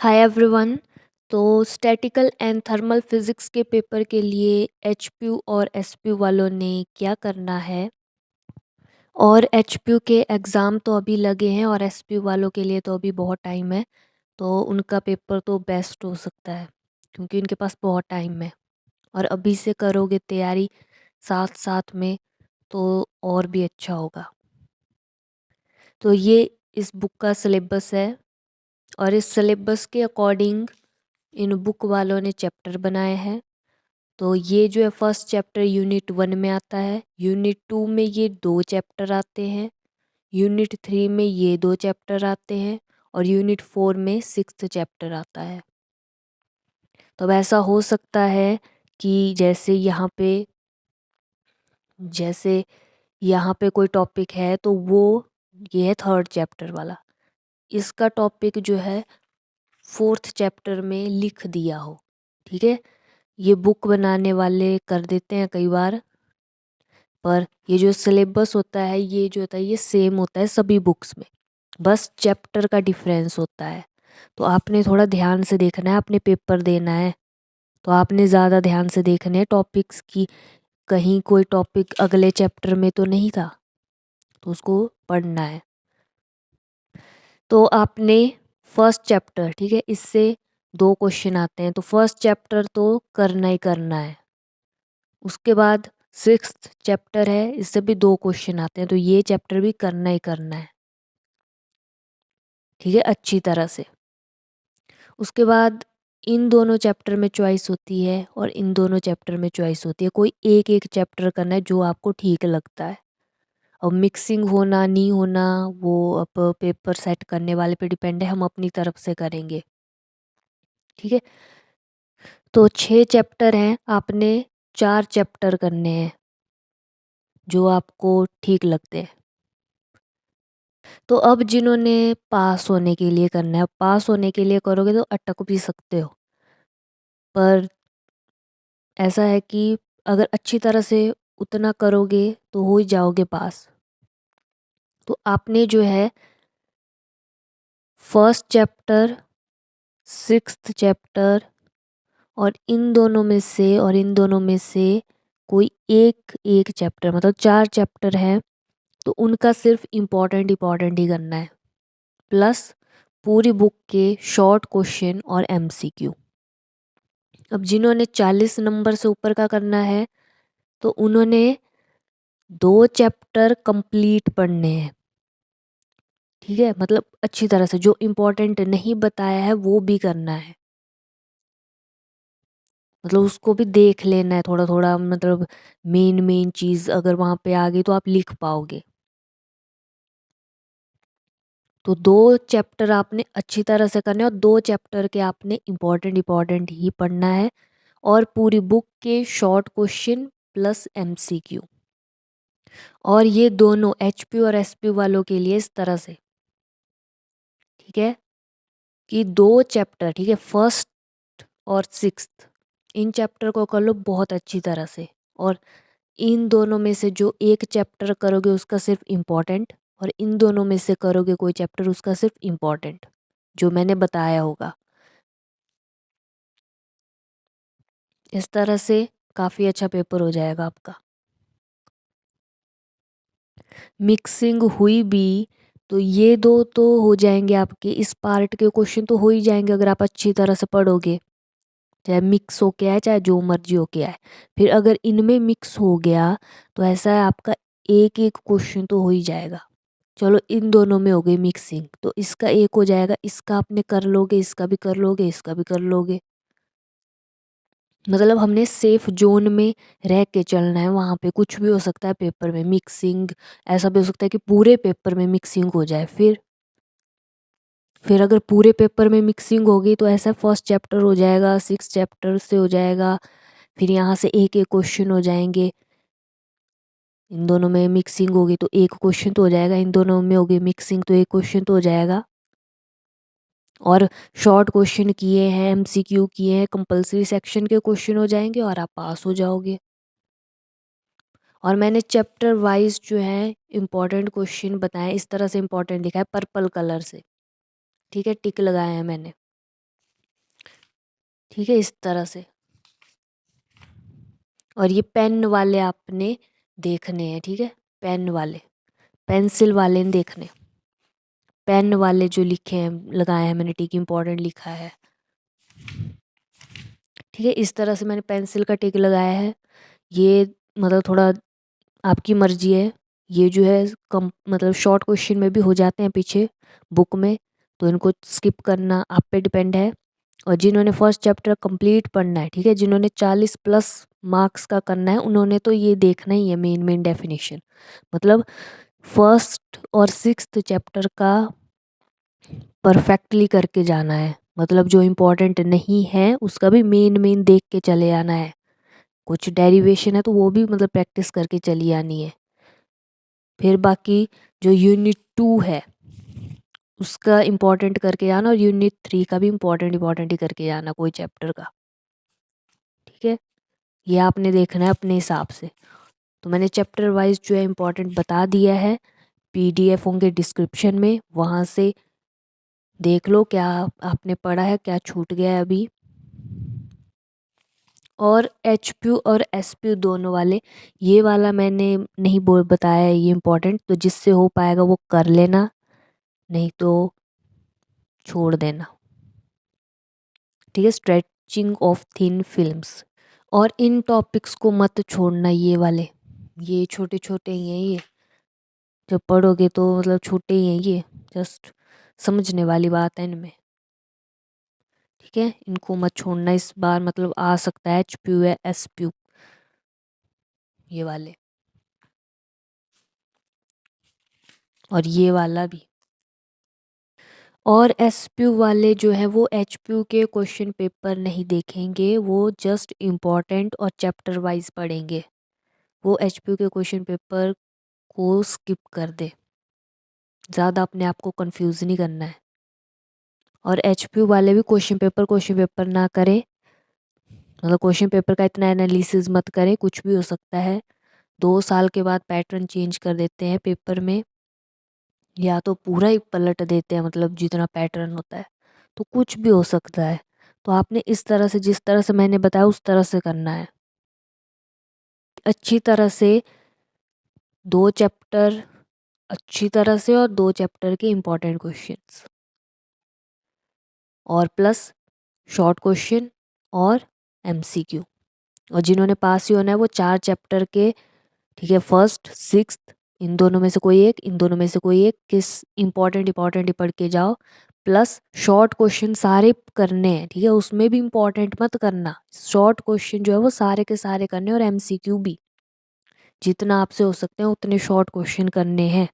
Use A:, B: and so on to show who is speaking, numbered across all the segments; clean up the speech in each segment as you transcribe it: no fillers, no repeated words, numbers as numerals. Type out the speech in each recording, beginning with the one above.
A: Hi everyone. तो statistical and thermal physics के paper के लिए एचपीयू और एसपीयू वालों ने क्या करना है। और एचपीयू के एग्ज़ाम तो अभी लगे हैं और एसपीयू वालों के लिए तो अभी बहुत टाइम है। तो उनका पेपर तो बेस्ट हो सकता है क्योंकि उनके पास बहुत टाइम है और अभी से करोगे तैयारी साथ साथ में तो और भी अच्छा होगा। तो ये इस बुक का सिलेबस है और इस सिलेबस के अकॉर्डिंग इन बुक वालों ने चैप्टर बनाए हैं। तो ये जो है फर्स्ट चैप्टर यूनिट 1 में आता है, यूनिट 2 में ये 2 चैप्टर आते हैं, यूनिट 3 में ये 2 चैप्टर आते हैं और यूनिट 4 में 6th चैप्टर आता है। तो अब ऐसा हो सकता है कि जैसे यहाँ पे कोई टॉपिक है तो वो ये है 3rd चैप्टर वाला, इसका टॉपिक जो है 4th चैप्टर में लिख दिया हो। ठीक है, ये बुक बनाने वाले कर देते हैं कई बार, पर ये जो सिलेबस होता है ये जो होता है ये सेम होता है सभी बुक्स में, बस चैप्टर का डिफरेंस होता है। तो आपने थोड़ा ध्यान से देखना है, आपने पेपर देना है तो आपने ज़्यादा ध्यान से देखने हैं टॉपिक्स की, कहीं कोई टॉपिक अगले चैप्टर में तो नहीं था तो उसको पढ़ना है। तो आपने फर्स्ट चैप्टर, ठीक है, इससे 2 क्वेश्चन आते हैं तो फर्स्ट चैप्टर तो करना ही करना है। उसके बाद 6th चैप्टर है, इससे भी 2 क्वेश्चन आते हैं तो ये चैप्टर भी करना ही करना है, ठीक है, अच्छी तरह से। उसके बाद इन दोनों चैप्टर में चॉइस होती है और इन दोनों चैप्टर में चॉइस होती है, कोई एक एक चैप्टर करना है जो आपको ठीक लगता है। और मिक्सिंग होना नहीं होना वो अब पेपर सेट करने वाले पे डिपेंड है, हम अपनी तरफ से करेंगे। ठीक है, तो 6 चैप्टर हैं, आपने 4 चैप्टर करने हैं जो आपको ठीक लगते हैं। तो अब जिन्होंने पास होने के लिए करना है, पास होने के लिए करोगे तो अटक भी सकते हो, पर ऐसा है कि अगर अच्छी तरह से उतना करोगे तो हो ही जाओगे पास। तो आपने जो है फर्स्ट चैप्टर, 6th चैप्टर और इन दोनों में से कोई एक चैप्टर, मतलब 4 चैप्टर हैं तो उनका सिर्फ इम्पोर्टेंट ही करना है, प्लस पूरी बुक के शॉर्ट क्वेश्चन और एमसीक्यू। अब जिन्होंने 40 नंबर से ऊपर का करना है तो उन्होंने 2 चैप्टर कंप्लीट पढ़ने हैं। ठीक है, मतलब अच्छी तरह से जो इम्पोर्टेंट नहीं बताया है वो भी करना है, मतलब उसको भी देख लेना है थोड़ा थोड़ा, मतलब मेन चीज़ अगर वहाँ पे आ गई तो आप लिख पाओगे। तो 2 चैप्टर आपने अच्छी तरह से करने हैं और 2 चैप्टर के आपने इम्पोर्टेंट ही पढ़ना है और पूरी बुक के शॉर्ट क्वेश्चन प्लस एमसीक्यू। और ये दोनों एचपी और एसपी वालों के लिए इस तरह से, ठीक है, कि 2 चैप्टर, ठीक है, फर्स्ट और 6th, इन चैप्टर को कर लो बहुत अच्छी तरह से और इन दोनों में से जो एक चैप्टर करोगे उसका सिर्फ इम्पोर्टेंट और इन दोनों में से करोगे कोई चैप्टर उसका सिर्फ इम्पोर्टेंट जो मैंने बताया होगा। इस तरह से काफ़ी अच्छा पेपर हो जाएगा आपका। मिक्सिंग हुई भी तो ये 2 तो हो जाएंगे आपके, इस पार्ट के क्वेश्चन तो हो ही जाएंगे अगर आप अच्छी तरह से पढ़ोगे, चाहे मिक्स हो के आए चाहे जो मर्जी हो के आए। फिर अगर इनमें मिक्स हो गया तो ऐसा है आपका एक एक क्वेश्चन तो हो ही जाएगा। चलो इन दोनों में हो गई मिक्सिंग तो इसका एक हो जाएगा, इसका आपने कर लोगे, इसका भी कर लोगे, इसका भी कर लोगे। मतलब हमने सेफ जोन में रह के चलना है, वहाँ पे कुछ भी हो सकता है पेपर में मिक्सिंग, ऐसा भी हो सकता है कि पूरे पेपर में मिक्सिंग हो जाए। फिर अगर पूरे पेपर में मिक्सिंग होगी तो ऐसा फर्स्ट चैप्टर हो जाएगा, 6 चैप्टर से हो जाएगा, फिर यहाँ से एक एक क्वेश्चन हो जाएंगे। इन दोनों में मिक्सिंग होगी तो एक क्वेश्चन तो हो जाएगा, इन दोनों में होगी मिक्सिंग तो एक क्वेश्चन तो हो जाएगा। और शॉर्ट क्वेश्चन किए हैं, एमसीक्यू किए हैं, कंपलसरी सेक्शन के क्वेश्चन हो जाएंगे और आप पास हो जाओगे। और मैंने चैप्टर वाइज जो है इम्पोर्टेंट क्वेश्चन बताए, इस तरह से इम्पोर्टेंट लिखा है पर्पल कलर से, ठीक है, टिक लगाए हैं मैंने। ठीक है, इस तरह से। और ये पेन वाले आपने देखने हैं, ठीक है, पेन वाले, पेंसिल वाले नहीं देखने, पेन वाले जो लिखे हैं, लगाए हैं मैंने टिक, इम्पोर्टेंट लिखा है, ठीक है। इस तरह से मैंने पेंसिल का टिक लगाया है। ये मतलब थोड़ा आपकी मर्जी है, ये जो है कम मतलब शॉर्ट क्वेश्चन में भी हो जाते हैं पीछे बुक में, तो इनको स्किप करना आप पे डिपेंड है। और जिन्होंने फर्स्ट चैप्टर कंप्लीट पढ़ना है, ठीक है, जिन्होंने 40+ मार्क्स का करना है, उन्होंने तो ये देखना ही है मेन मेन डेफिनेशन, मतलब फर्स्ट और सिक्स्थ चैप्टर का परफेक्टली करके जाना है, मतलब जो इम्पोर्टेंट नहीं है उसका भी मेन मेन देख के चले आना है। कुछ डेरिवेशन है तो वो भी मतलब प्रैक्टिस करके चली आनी है। फिर बाकी जो यूनिट 2 है उसका इम्पोर्टेंट करके जाना, और यूनिट 3 का भी इम्पोर्टेंट ही करके जाना कोई चैप्टर का, ठीक है। ये आपने देखना है अपने हिसाब से। तो मैंने चैप्टर वाइज जो है इम्पोर्टेंट बता दिया है, पीडीएफ होंगे डिस्क्रिप्शन में, वहाँ से देख लो क्या आपने पढ़ा है, क्या छूट गया है अभी। और एचपीयू और एसपीयू दोनों वाले, ये वाला मैंने नहीं बोल बताया है, ये इम्पोर्टेंट, तो जिससे हो पाएगा वो कर लेना, नहीं तो छोड़ देना, ठीक है। स्ट्रेचिंग ऑफ थिन फिल्म्स, और इन टॉपिक्स को मत छोड़ना, ये वाले, ये छोटे छोटे ही हैं, ये जब पढ़ोगे तो मतलब छोटे ही हैं ये, जस्ट समझने वाली बात है इनमें, ठीक है। इनको मत छोड़ना, इस बार मतलब आ सकता है एचपीयू या एसपीयू, ये वाले, और ये वाला भी। और एसपीयू वाले जो है वो एचपीयू के क्वेश्चन पेपर नहीं देखेंगे, वो जस्ट इम्पॉर्टेंट और चैप्टर वाइज पढ़ेंगे, वो एचपीयू के क्वेश्चन पेपर को स्किप कर दे, ज़्यादा अपने आप को कंफ्यूज नहीं करना है। और एचपीयू वाले भी क्वेश्चन पेपर ना करें, मतलब क्वेश्चन पेपर का इतना एनालिसिस मत करें, कुछ भी हो सकता है। 2 साल के बाद पैटर्न चेंज कर देते हैं पेपर में, या तो पूरा ही पलट देते हैं, मतलब जितना पैटर्न होता है, तो कुछ भी हो सकता है। तो आपने इस तरह से, जिस तरह से मैंने बताया उस तरह से करना है, अच्छी तरह से 2 चैप्टर अच्छी तरह से, और 2 चैप्टर के इम्पोर्टेंट क्वेश्चंस, और प्लस शॉर्ट क्वेश्चन और एमसीक्यू। और जिन्होंने पास ही होना है वो 4 चैप्टर के, ठीक है, फर्स्ट सिक्स्थ, इन दोनों में से कोई एक, इन दोनों में से कोई एक, किस इम्पोर्टेंट ही पढ़ के जाओ, प्लस शॉर्ट क्वेश्चन सारे करने हैं, ठीक है, उसमें भी इम्पोर्टेंट मत करना, शॉर्ट क्वेश्चन जो है वो सारे के सारे करने, और एमसीक्यू भी जितना आपसे हो सकते हैं उतने शॉर्ट क्वेश्चन करने हैं।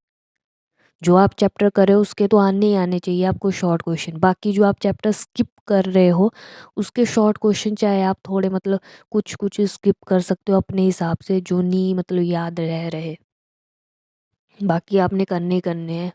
A: जो आप चैप्टर कर रहे हो उसके तो आने ही आने चाहिए आपको शॉर्ट क्वेश्चन, बाकी जो आप चैप्टर स्किप कर रहे हो उसके शॉर्ट क्वेश्चन चाहे आप थोड़े मतलब कुछ कुछ स्किप कर सकते हो अपने हिसाब से, जो नहीं मतलब याद रह रहे, बाकी आपने करने ही करने हैं।